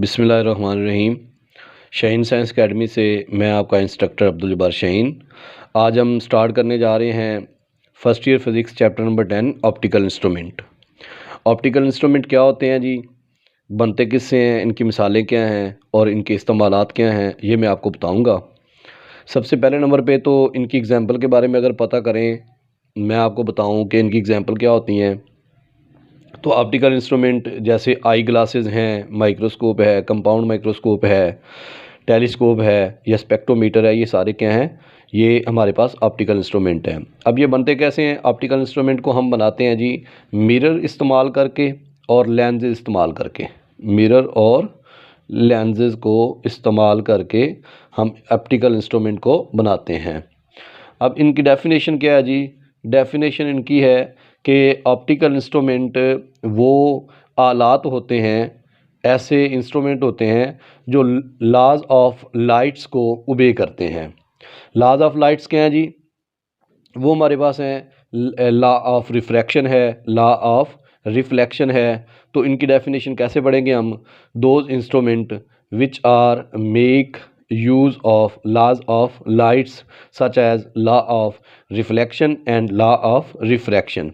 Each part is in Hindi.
बिस्मिल्लाहिर्रहमानिर्रहीम। शाहीन साइंस एकेडमी से मैं आपका इंस्ट्रक्टर अब्दुल जब्बार शाहीन। आज हम स्टार्ट करने जा रहे हैं first year physics chapter number 10 optical instrument. Optical instrument क्या होते हैं जी, बनते किससे हैं, इनकी मिसालें क्या हैं और इनके इस्तेमालात क्या हैं, ये मैं आपको बताऊंगा। सबसे पहले नंबर पे तो इनकी एग्ज़ाम्पल के बारे में अगर पता करें, मैं आपको बताऊं कि इनकी एग्ज़ाम्पल क्या होती हैं। तो ऑप्टिकल इंस्ट्रूमेंट जैसे आई ग्लासेस हैं, माइक्रोस्कोप है, कंपाउंड माइक्रोस्कोप है, टेलीस्कोप है या स्पेक्ट्रोमीटर है, ये सारे क्या हैं, ये हमारे पास ऑप्टिकल इंस्ट्रूमेंट हैं। अब ये बनते कैसे हैं? ऑप्टिकल इंस्ट्रूमेंट को हम बनाते हैं जी मिरर इस्तेमाल करके और लेंसेज इस्तेमाल करके। मिरर और लेंसेज को इस्तेमाल करके हम ऑप्टिकल इंस्ट्रूमेंट को बनाते हैं। अब इनकी डेफिनेशन क्या है जी? डेफिनेशन इनकी है कि ऑप्टिकल इंस्ट्रूमेंट वो आलात होते हैं, ऐसे इंस्ट्रूमेंट होते हैं जो लॉज ऑफ लाइट्स को ओबे करते हैं। लॉज ऑफ लाइट्स क्या हैं जी? वो हमारे पास हैं, लॉ ऑफ रिफ्रैक्शन है, लॉ ऑफ रिफ्लेक्शन है। तो इनकी डेफिनेशन कैसे पढ़ेंगे हम? Those instrument which are make use of laws of lights such as law of reflection and law of refraction.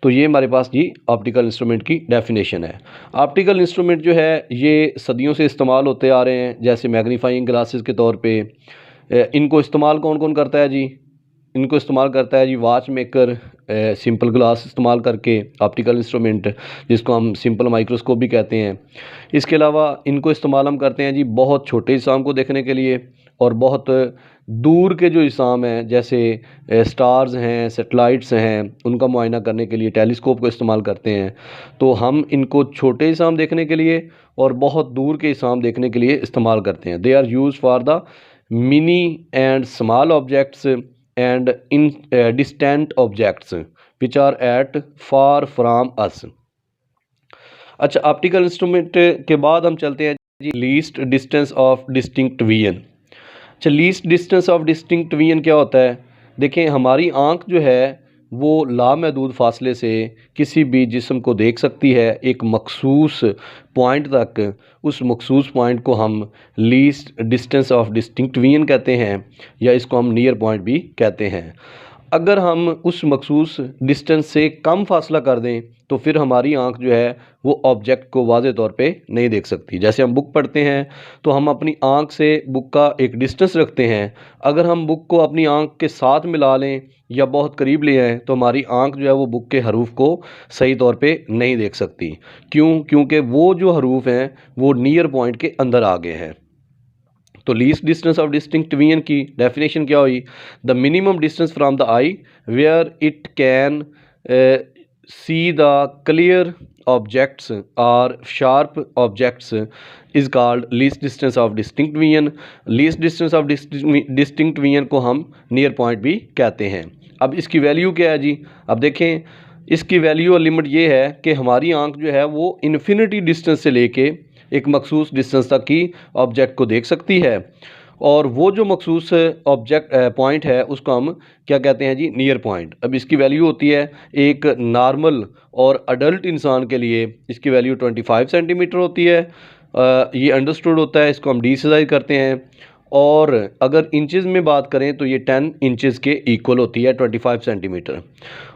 तो ये हमारे पास जी ऑप्टिकल इंस्ट्रूमेंट की डेफिनेशन है। ऑप्टिकल इंस्ट्रूमेंट जो है ये सदियों से इस्तेमाल होते आ रहे हैं, जैसे मैग्नीफाइंग ग्लासेस के तौर पे। इनको इस्तेमाल कौन कौन करता है जी? इनको इस्तेमाल करता है जी वॉच मेकर, सिंपल ग्लास इस्तेमाल करके ऑप्टिकल इंस्ट्रूमेंट, जिसको हम सिंपल माइक्रोस्कोप भी कहते हैं। इसके अलावा इनको इस्तेमाल हम करते हैं जी बहुत छोटे इस्साम को देखने के लिए, और बहुत दूर के जो इस्साम हैं जैसे स्टार्स हैं, सेटेलाइट्स हैं, उनका मुआयना करने के लिए टेलीस्कोप को इस्तेमाल करते हैं। तो हम इनको छोटे इस्साम देखने के लिए और बहुत दूर के इस्साम देखने के लिए इस्तेमाल करते हैं। They are use for the mini and small objects and in distant objects which are at far from us। अच्छा, ऑप्टिकल इंस्ट्रूमेंट के बाद हम चलते हैं जी least distance of distinct vision. अच्छा, least distance of distinct vision क्या होता है? देखें, हमारी आंख जो है वो लामहदूद फासले से किसी भी जिस्म को देख सकती है एक मखसूस पॉइंट तक। उस मखसूस पॉइंट को हम least distance of distinct vision कहते हैं, या इसको हम नियर पॉइंट भी कहते हैं। अगर हम उस मखसूस डिस्टेंस से कम फासला कर दें तो फिर हमारी आंख जो है वो ऑब्जेक्ट को वाज़े तौर पे नहीं देख सकती। जैसे हम बुक पढ़ते हैं तो हम अपनी आंख से बुक का एक डिस्टेंस रखते हैं। अगर हम बुक को अपनी आंख के साथ मिला लें या बहुत करीब ले आएँ तो हमारी आंख जो है वो बुक के हरूफ को सही तौर पे नहीं देख सकती। क्यों? क्योंकि वो जो हरूफ हैं वो नियर पॉइंट के अंदर आ गए हैं। तो least distance of distinct vision की डेफिनेशन क्या हुई? The minimum distance from the eye where it can see the clear objects और sharp objects is called least distance of distinct vision. Least distance of distinct vision को हम नियर पॉइंट भी कहते हैं। अब इसकी वैल्यू क्या है जी? अब देखें, इसकी वैल्यू और लिमिट ये है कि हमारी आंख जो है वो इन्फिनिटी डिस्टेंस से लेके एक मखसूस डिस्टेंस तक की ऑब्जेक्ट को देख सकती है, और वो जो मखसूस ऑब्जेक्ट पॉइंट है उसको हम क्या कहते हैं जी? Near point. अब इसकी वैल्यू होती है एक नॉर्मल और अडल्ट इंसान के लिए इसकी वैल्यू 25 सेंटीमीटर होती है। ये अंडरस्टूड होता है, इसको हम डी से ज़ाहिर करते हैं। और अगर इंचज़ में बात करें तो ये 10 इंचज़ के इक्वल होती है 25 सेंटीमीटर।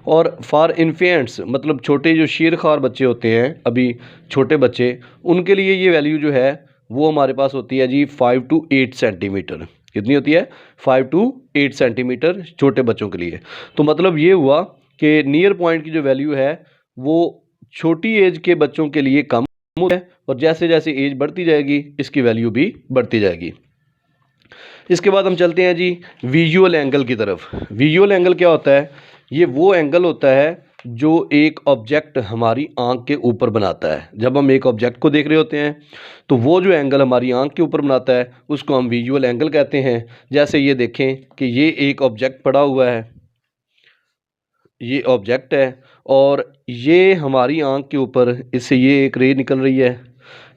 और फॉर इन्फेंट्स मतलब छोटे जो शीरखार बच्चे होते हैं, अभी छोटे बच्चे, उनके लिए ये वैल्यू जो है वो हमारे पास होती है जी 5 to 8 सेंटीमीटर। कितनी होती है? 5 to 8 सेंटीमीटर छोटे बच्चों के लिए। तो मतलब ये हुआ कि नियर पॉइंट की जो वैल्यू है वो छोटी एज के बच्चों के लिए कम है, और जैसे जैसे एज बढ़ती जाएगी इसकी वैल्यू भी बढ़ती जाएगी। इसके बाद हम चलते हैं जी विजुअल एंगल की तरफ। विजुअल एंगल क्या होता है? ये वो एंगल होता है जो एक ऑब्जेक्ट हमारी आंख के ऊपर बनाता है। जब हम एक ऑब्जेक्ट को देख रहे होते हैं तो वो जो एंगल हमारी आंख के ऊपर बनाता है उसको हम विजुअल एंगल कहते हैं। जैसे ये देखें कि ये एक ऑब्जेक्ट पड़ा हुआ है, ये ऑब्जेक्ट है, और ये हमारी आंख के ऊपर इससे ये एक रे निकल रही है,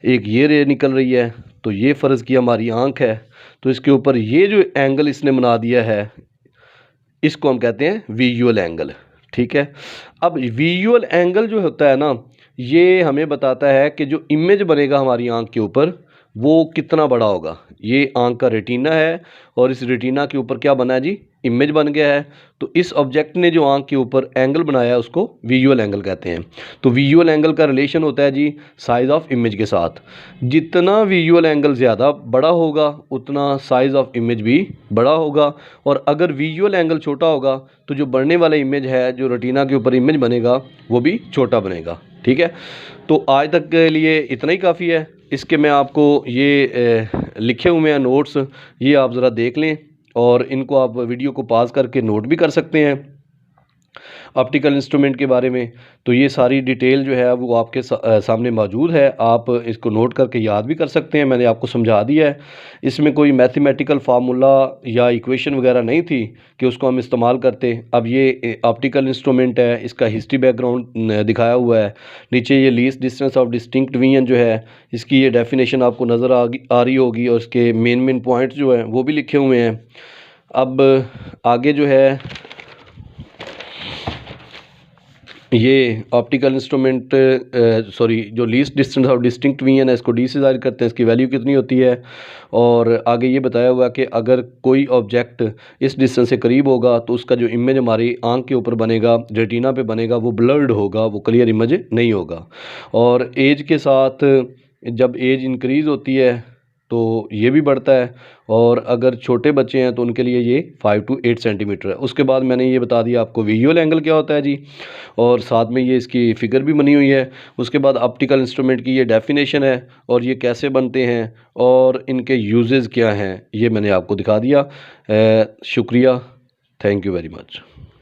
एक ये रे निकल रही है। तो ये फ़र्ज़ की हमारी आंख है, तो इसके ऊपर ये जो एंगल इसने बना दिया है इसको हम कहते हैं विजुअल एंगल। ठीक है। अब विजुअल एंगल जो होता है ना, ये हमें बताता है कि जो इमेज बनेगा हमारी आंख के ऊपर वो कितना बड़ा होगा। ये आंख का रेटिना है और इस रेटिना के ऊपर क्या बना है जी, इमेज बन गया है। तो इस ऑब्जेक्ट ने जो आंख के ऊपर एंगल बनाया है उसको विजुअल एंगल कहते हैं। तो विजुअल एंगल का रिलेशन होता है जी साइज़ ऑफ इमेज के साथ। जितना विजुअल एंगल ज़्यादा बड़ा होगा उतना साइज़ ऑफ इमेज भी बड़ा होगा, और अगर विजुअल एंगल छोटा होगा तो जो बढ़ने वाला इमेज है, जो रेटिना के ऊपर इमेज बनेगा, वो भी छोटा बनेगा। ठीक है, तो आज तक के लिए इतना ही काफ़ी है। इसके मैं आपको ये लिखे हुए हैं नोट्स, ये आप ज़रा देख लें और इनको आप वीडियो को पॉज करके नोट भी कर सकते हैं ऑप्टिकल इंस्ट्रूमेंट के बारे में। तो ये सारी डिटेल जो है वो आपके सामने मौजूद है, आप इसको नोट करके याद भी कर सकते हैं। मैंने आपको समझा दिया है, इसमें कोई मैथमेटिकल फार्मूला या इक्वेशन वगैरह नहीं थी कि उसको हम इस्तेमाल करते। अब ये ऑप्टिकल इंस्ट्रूमेंट है, इसका हिस्ट्री बैकग्राउंड दिखाया हुआ है। नीचे ये least distance of distinct division जो है, इसकी ये डेफिनेशन आपको नज़र आ रही होगी, और इसके मेन पॉइंट्स जो हैं वो भी लिखे हुए हैं। अब आगे जो है ये ऑप्टिकल इंस्ट्रूमेंट जो least distance of distinct division है, इसको डी से ज़ाहिर करते हैं, इसकी वैल्यू कितनी होती है। और आगे ये बताया हुआ कि अगर कोई ऑब्जेक्ट इस डिस्टेंस से करीब होगा तो उसका जो इमेज हमारी आंख के ऊपर बनेगा, रेटिना पे बनेगा, वो ब्लर्ड होगा, वो क्लियर इमेज नहीं होगा। और एज के साथ जब एज इंक्रीज़ होती है तो ये भी बढ़ता है, और अगर छोटे बच्चे हैं तो उनके लिए ये 5 to 8 सेंटीमीटर है। उसके बाद मैंने ये बता दिया आपको विजुअल एंगल क्या होता है जी, और साथ में ये इसकी फ़िगर भी बनी हुई है। उसके बाद ऑप्टिकल इंस्ट्रूमेंट की ये डेफिनेशन है, और ये कैसे बनते हैं और इनके यूजेस क्या हैं, ये मैंने आपको दिखा दिया। शुक्रिया, थैंक यू वेरी मच।